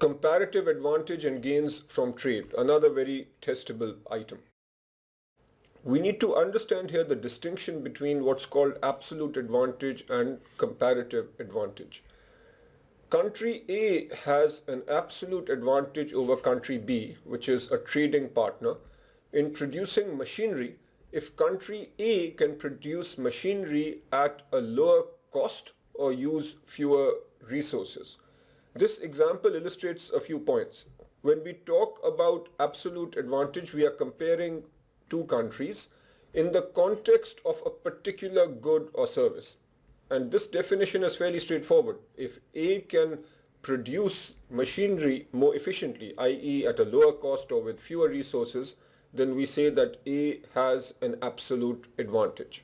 Comparative advantage and gains from trade, another very testable item. We need to understand here the distinction between what's called absolute advantage and comparative advantage. Country A has an absolute advantage over country B, which is a trading partner, in producing machinery if country A can produce machinery at a lower cost or use fewer resources. This example illustrates a few points. When we talk about absolute advantage, we are comparing two countries in the context of a particular good or service. And this definition is fairly straightforward. If A can produce machinery more efficiently, i.e. at a lower cost or with fewer resources, then we say that A has an absolute advantage.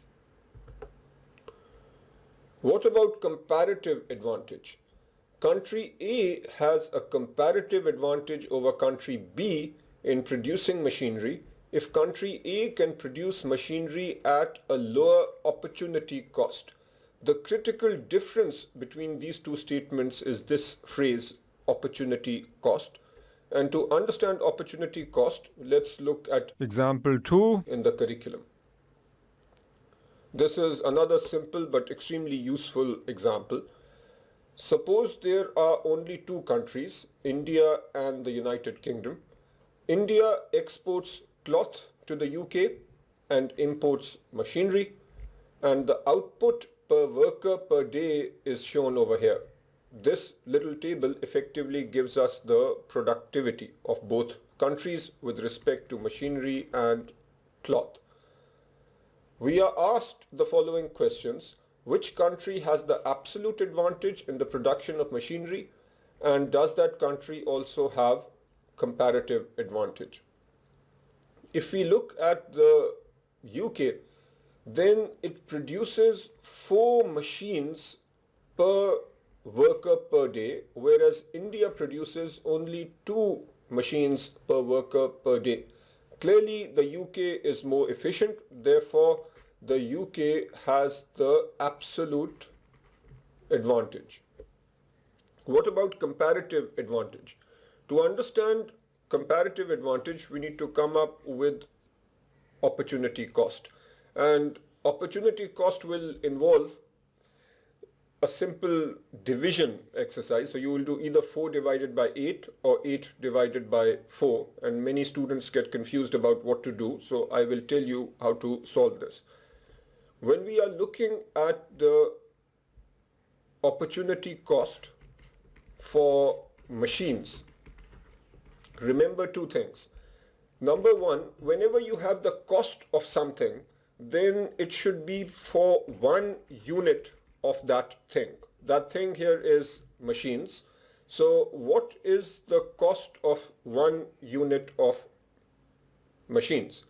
What about comparative advantage? Country A has a comparative advantage over country B in producing machinery if country A can produce machinery at a lower opportunity cost. The critical difference between these two statements is this phrase, opportunity cost. And to understand opportunity cost, let's look at example 2 in the curriculum. This is another simple but extremely useful example. Suppose there are only two countries, India and the United Kingdom. India exports cloth to the UK and imports machinery, and the output per worker per day is shown over here. This little table effectively gives us the productivity of both countries with respect to machinery and cloth. We are asked the following questions. Which country has the absolute advantage in the production of machinery, and does that country also have comparative advantage? If we look at the UK, then it produces 4 machines per worker per day, whereas India produces only 2 machines per worker per day. Clearly, the UK is more efficient, therefore the UK has the absolute advantage. What about comparative advantage? To understand comparative advantage, we need to come up with opportunity cost. And opportunity cost will involve a simple division exercise. So you will do either 4 divided by 8 or 8 divided by 4. And many students get confused about what to do. So I will tell you how to solve this. When we are looking at the opportunity cost for machines, remember 2 things. Number 1, whenever you have the cost of something, then it should be for 1 unit of that thing. That thing here is machines. So what is the cost of 1 unit of machines?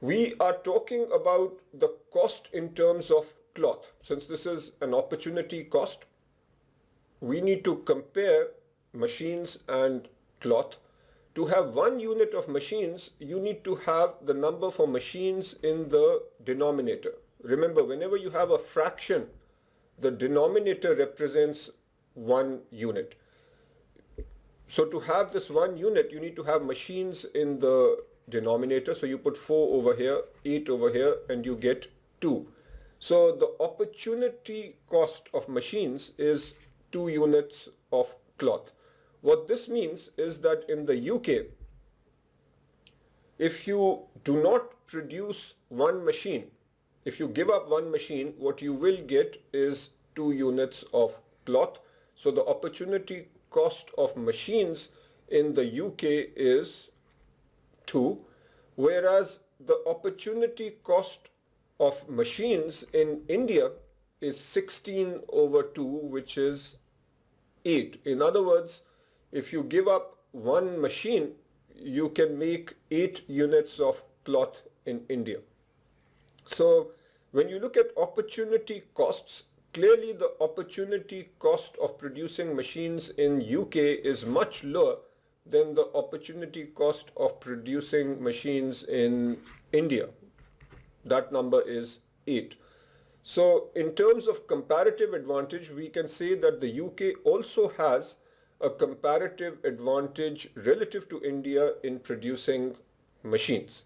We are talking about the cost in terms of cloth. Since this is an opportunity cost, we need to compare machines and cloth. To have 1 unit of machines, you need to have the number for machines in the denominator. Remember, whenever you have a fraction, the denominator represents 1 unit. So to have this 1 unit, you need to have machines in the denominator. So you put 4 over here, 8 over here, and you get 2. So the opportunity cost of machines is 2 units of cloth. What this means is that in the UK, if you do not produce 1 machine, if you give up 1 machine, what you will get is 2 units of cloth. So the opportunity cost of machines in the UK is 2, whereas the opportunity cost of machines in India is 16 over 2, which is 8. In other words, if you give up 1 machine, you can make 8 units of cloth in India. So when you look at opportunity costs, clearly the opportunity cost of producing machines in UK is much lower than the opportunity cost of producing machines in India. That number is 8. So in terms of comparative advantage, we can say that the UK also has a comparative advantage relative to India in producing machines.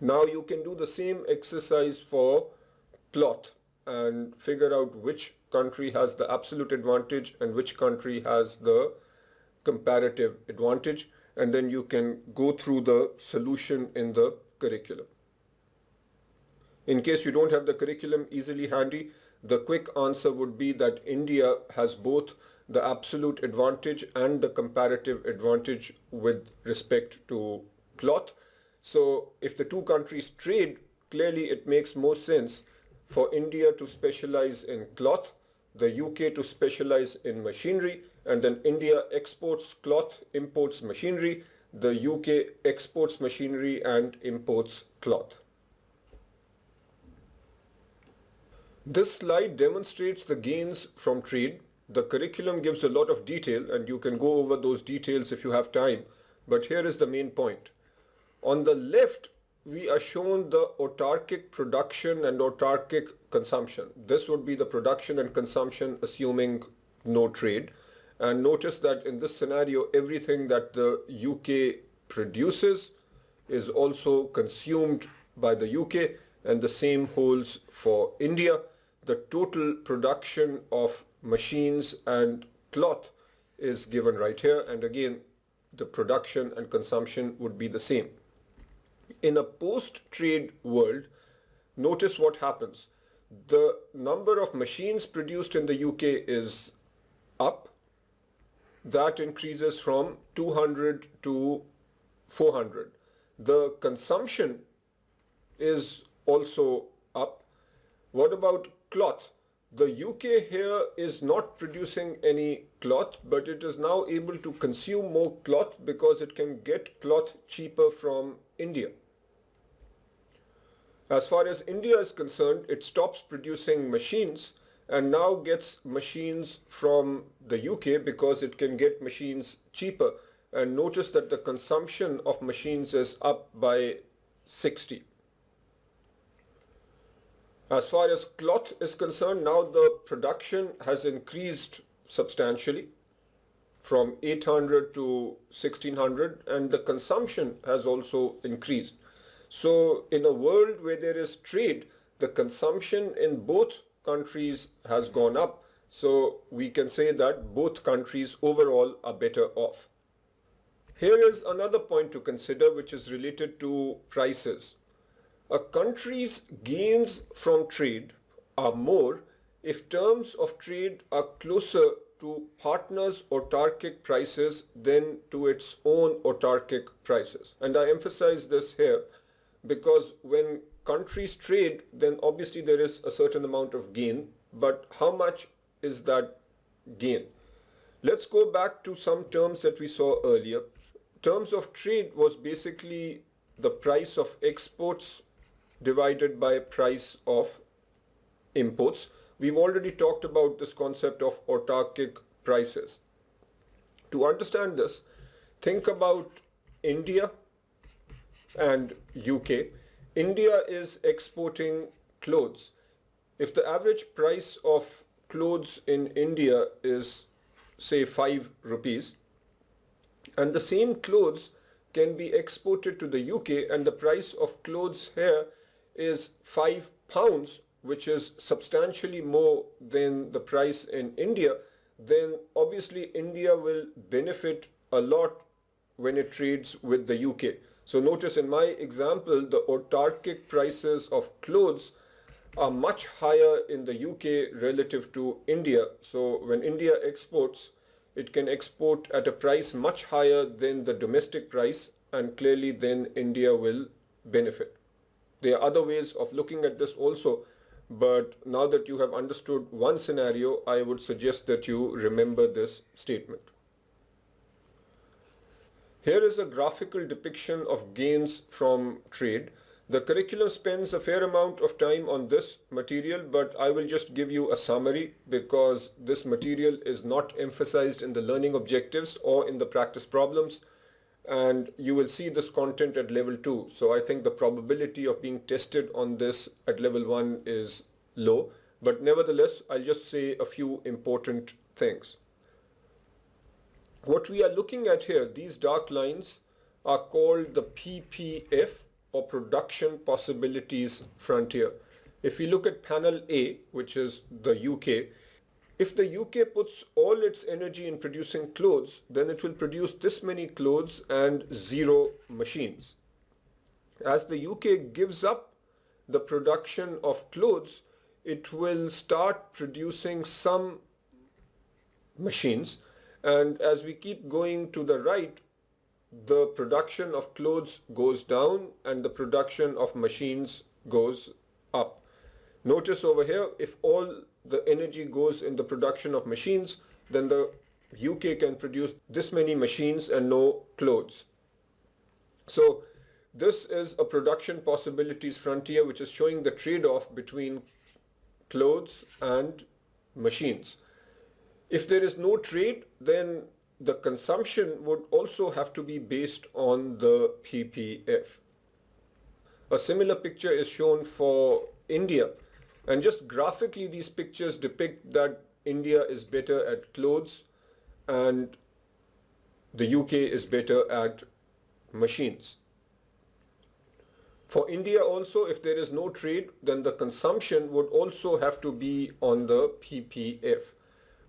Now you can do the same exercise for cloth and figure out which country has the absolute advantage and which country has the comparative advantage, and then you can go through the solution in the curriculum. In case you don't have the curriculum easily handy, the quick answer would be that India has both the absolute advantage and the comparative advantage with respect to cloth. So if the two countries trade, clearly it makes more sense for India to specialize in cloth, the UK to specialize in machinery, and then India exports cloth, imports machinery, the UK exports machinery and imports cloth. This slide demonstrates the gains from trade. The curriculum gives a lot of detail and you can go over those details if you have time, but here is the main point. On the left, we are shown the autarkic production and autarkic consumption. This would be the production and consumption assuming no trade. And notice that in this scenario, everything that the UK produces is also consumed by the UK, and the same holds for India. The total production of machines and cloth is given right here, and again the production and consumption would be the same. In a post-trade world, notice what happens. The number of machines produced in the UK is up. That increases from 200 to 400. The consumption is also up. What about cloth? The UK here is not producing any cloth, but it is now able to consume more cloth because it can get cloth cheaper from India. As far as India is concerned, it stops producing machines and now gets machines from the UK because it can get machines cheaper. And notice that the consumption of machines is up by 60. As far as cloth is concerned, now the production has increased substantially from 800 to 1600, and the consumption has also increased. So in a world where there is trade, the consumption in both countries has gone up. So we can say that both countries overall are better off. Here is another point to consider, which is related to prices. A country's gains from trade are more if terms of trade are closer to partners' autarkic prices than to its own autarkic prices. And I emphasize this here because when countries trade, then obviously there is a certain amount of gain, but how much is that gain? Let's go back to some terms that we saw earlier. Terms of trade was basically the price of exports divided by price of imports. We've already talked about this concept of autarkic prices. To understand this, think about India and UK. India is exporting clothes. If the average price of clothes in India is say 5 rupees, and the same clothes can be exported to the UK and the price of clothes here is £5, which is substantially more than the price in India, then obviously India will benefit a lot when it trades with the UK. So notice in my example, the autarkic prices of clothes are much higher in the UK relative to India. So when India exports, it can export at a price much higher than the domestic price, and clearly then India will benefit. There are other ways of looking at this also, but now that you have understood one scenario, I would suggest that you remember this statement. Here is a graphical depiction of gains from trade. The curriculum spends a fair amount of time on this material, but I will just give you a summary because this material is not emphasized in the learning objectives or in the practice problems, and you will see this content at level 2. So I think the probability of being tested on this at level 1 is low, but nevertheless I'll just say a few important things. What we are looking at here, these dark lines are called the PPF, or Production Possibilities Frontier. If we look at panel A, which is the UK, if the UK puts all its energy in producing clothes, then it will produce this many clothes and zero machines. As the UK gives up the production of clothes, it will start producing some machines, and as we keep going to the right, the production of clothes goes down and the production of machines goes up. Notice over here, if all the energy goes in the production of machines, then the UK can produce this many machines and no clothes. So this is a production possibilities frontier which is showing the trade-off between clothes and machines. If there is no trade, then the consumption would also have to be based on the PPF. A similar picture is shown for India, and just graphically these pictures depict that India is better at clothes and the UK is better at machines. For India also, if there is no trade, then the consumption would also have to be on the PPF.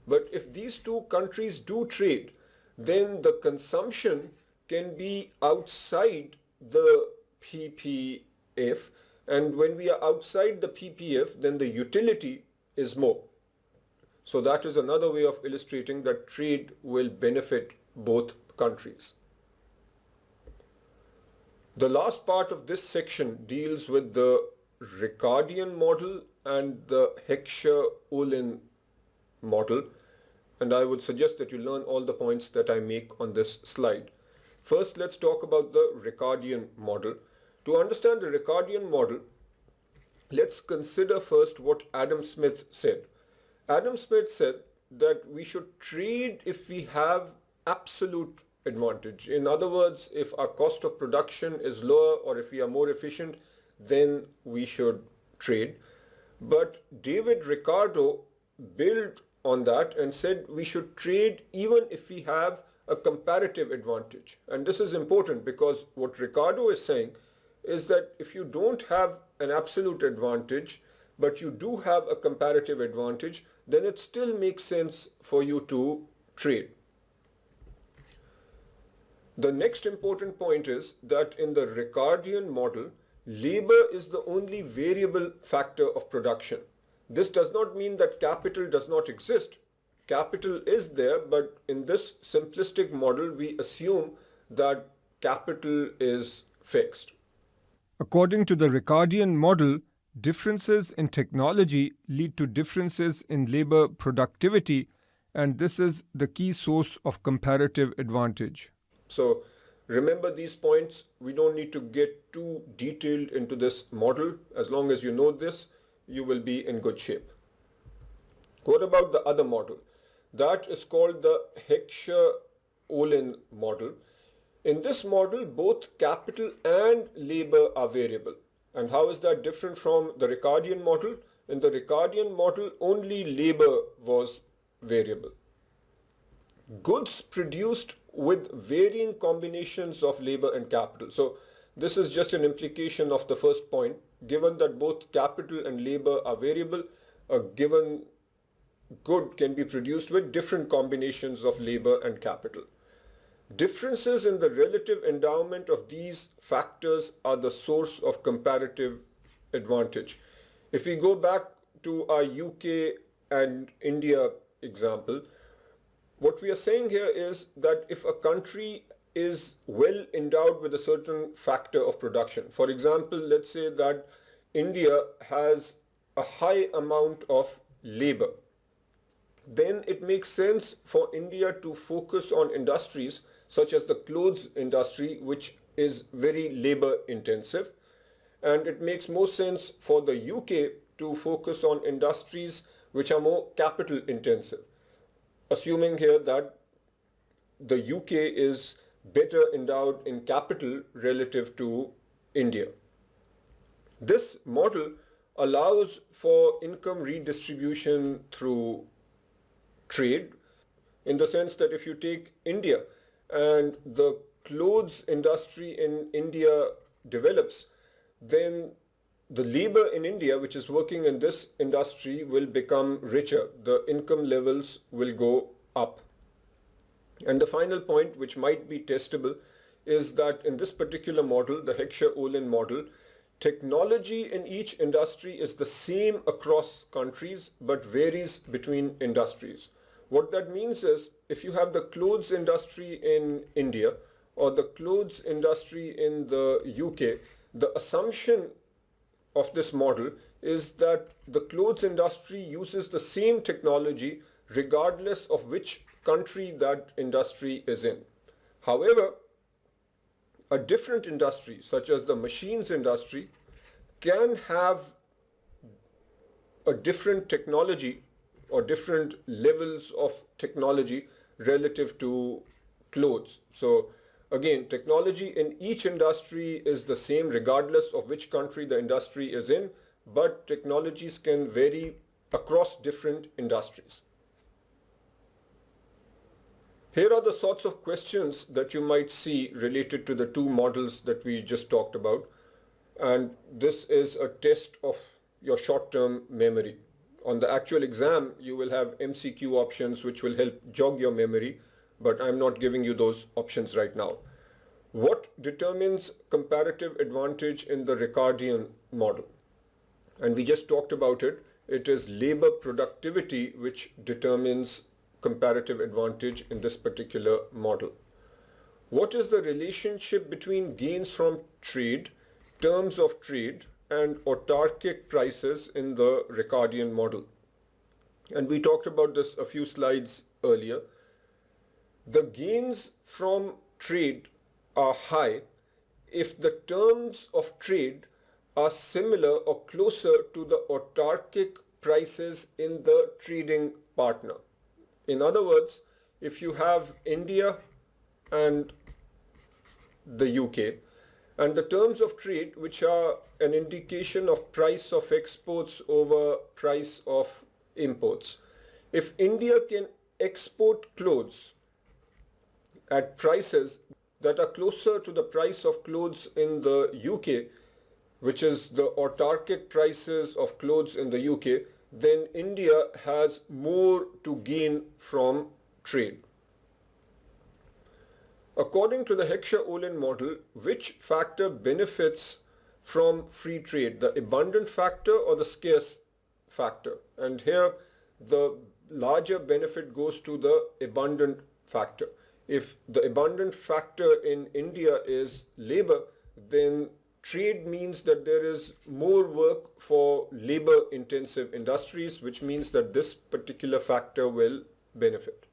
But if these two countries do trade, then the consumption can be outside the PPF, and when we are outside the PPF, then the utility is more. So that is another way of illustrating that trade will benefit both countries. The last part of this section deals with the Ricardian model and the Heckscher-Ohlin model, and I would suggest that you learn all the points that I make on this slide. First, let's talk about the Ricardian model. To understand the Ricardian model, let's consider first what Adam Smith said. Adam Smith said that we should trade if we have absolute advantage. In other words, if our cost of production is lower or if we are more efficient, then we should trade. But David Ricardo built on that and said we should trade even if we have a comparative advantage. And this is important because what Ricardo is saying is that if you don't have an absolute advantage but you do have a comparative advantage, then it still makes sense for you to trade. The next important point is that in the Ricardian model, labor is the only variable factor of production. This does not mean that capital does not exist. Capital is there, but in this simplistic model, we assume that capital is fixed. According to the Ricardian model, differences in technology lead to differences in labor productivity, and this is the key source of comparative advantage. So remember these points. We don't need to get too detailed into this model. As long as you know this, you will be in good shape. What about the other model? That is called the Heckscher-Ohlin model. In this model, both capital and labor are variable. And how is that different from the Ricardian model? In the Ricardian model, only labor was variable. Goods produced with varying combinations of labor and capital. So this is just an implication of the first point. Given that both capital and labor are variable, a given good can be produced with different combinations of labor and capital. Differences in the relative endowment of these factors are the source of comparative advantage. If we go back to our UK and India example, what we are saying here is that if a country is well endowed with a certain factor of production, for example, let's say that India has a high amount of labor, then it makes sense for India to focus on industries such as the clothes industry, which is very labor intensive, and it makes more sense for the UK to focus on industries which are more capital intensive, assuming here that the UK is better endowed in capital relative to India. This model allows for income redistribution through trade. in the sense that if you take India and the clothes industry in India develops, then the labor in India which is working in this industry will become richer. The income levels will go up. And the final point, which might be testable, is that in this particular model, the Heckscher-Ohlin model, technology in each industry is the same across countries but varies between industries. What that means is if you have the clothes industry in India or the clothes industry in the UK, the assumption of this model is that the clothes industry uses the same technology regardless of which country that industry is in. However, a different industry, such as the machines industry, can have a different technology or different levels of technology relative to clothes. So again, technology in each industry is the same regardless of which country the industry is in, but technologies can vary across different industries. Here are the sorts of questions that you might see related to the two models that we just talked about. And this is a test of your short-term memory. On the actual exam, you will have MCQ options which will help jog your memory, but I'm not giving you those options right now. What determines comparative advantage in the Ricardian model? And we just talked about it. It is labor productivity which determines comparative advantage in this particular model. What is the relationship between gains from trade, terms of trade, and autarkic prices in the Ricardian model? And we talked about this a few slides earlier. The gains from trade are high if the terms of trade are similar or closer to the autarkic prices in the trading partner. In other words, if you have India and the UK and the terms of trade which are an indication of price of exports over price of imports, if India can export clothes at prices that are closer to the price of clothes in the UK, which is the autarkic prices of clothes in the UK, then India has more to gain from trade. According to the Heckscher-Ohlin model, which factor benefits from free trade, the abundant factor or the scarce factor? And here the larger benefit goes to the abundant factor. If the abundant factor in India is labor, then trade means that there is more work for labor intensive industries, which means that this particular factor will benefit.